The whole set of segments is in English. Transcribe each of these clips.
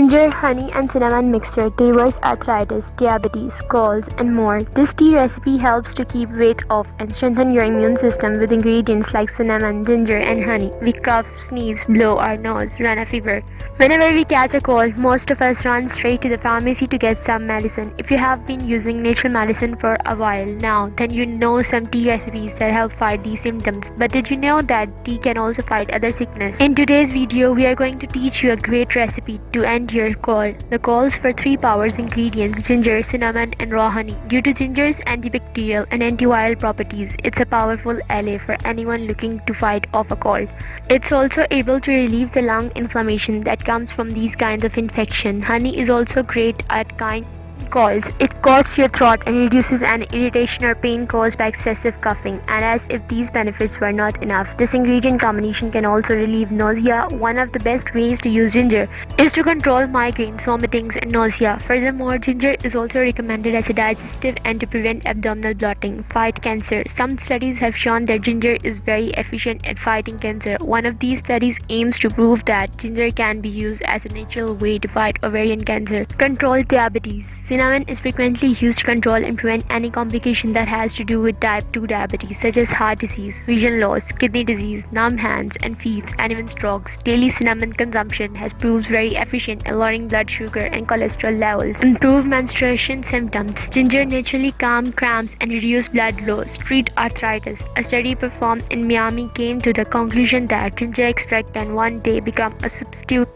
Ginger, honey, and cinnamon mixture to reverse arthritis, diabetes, colds, and more. This tea recipe helps to keep weight off and strengthen your immune system with ingredients like cinnamon, ginger, and honey. We cough, sneeze, blow our nose, run a fever. Whenever we catch a cold, most of us run straight to the pharmacy to get some medicine. If you have been using natural medicine for a while now, then you know some tea recipes that help fight these symptoms. But did you know that tea can also fight other sickness? In today's video, we are going to teach you a great recipe to end your cold. The calls for 3 powers ingredients: ginger, cinnamon, and raw honey. Due to ginger's antibacterial and antiviral properties, it's a powerful ally for anyone looking to fight off a cold. It's also able to relieve the lung inflammation that comes from these kinds of infection. Honey is also great at colds. It coats your throat and reduces an irritation or pain caused by excessive coughing. And as if these benefits were not enough, this ingredient combination can also relieve nausea. One of the best ways to use ginger is to control migraines, vomitings, and nausea. Furthermore, ginger is also recommended as a digestive and to prevent abdominal bloating. Fight cancer. Some studies have shown that ginger is very efficient at fighting cancer. One of these studies aims to prove that ginger can be used as a natural way to fight ovarian cancer. Control diabetes. Cinnamon is frequently used to control and prevent any complication that has to do with type 2 diabetes, such as heart disease, vision loss, kidney disease, numb hands and feet, and even strokes. Daily cinnamon consumption has proved very efficient at lowering blood sugar and cholesterol levels. Improve menstruation symptoms. Ginger naturally calms cramps and reduce blood loss. Treat arthritis. A study performed in Miami came to the conclusion that ginger extract can one day become a substitute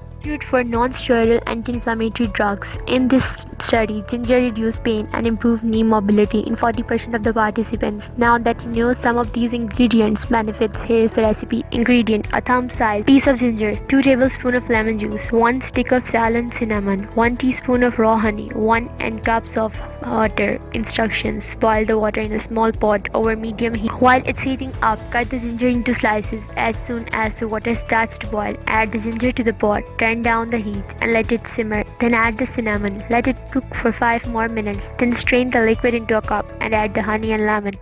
for non-steroidal anti-inflammatory drugs. In this study, ginger reduced pain and improved knee mobility in 40% of the participants. Now that you know some of these ingredients benefits, here is the recipe. Ingredient: a thumb-sized piece of ginger, 2 tablespoons of lemon juice, 1 stick of Ceylon cinnamon, 1 teaspoon of raw honey, 1 and cups of water. Instructions: boil the water in a small pot over medium heat. While it's heating up, cut the ginger into slices. As soon as the water starts to boil, add the ginger to the pot. Turn down the heat and let it simmer. Then add the cinnamon. Let it cook for 5 more minutes. Then strain the liquid into a cup and add the honey and lemon.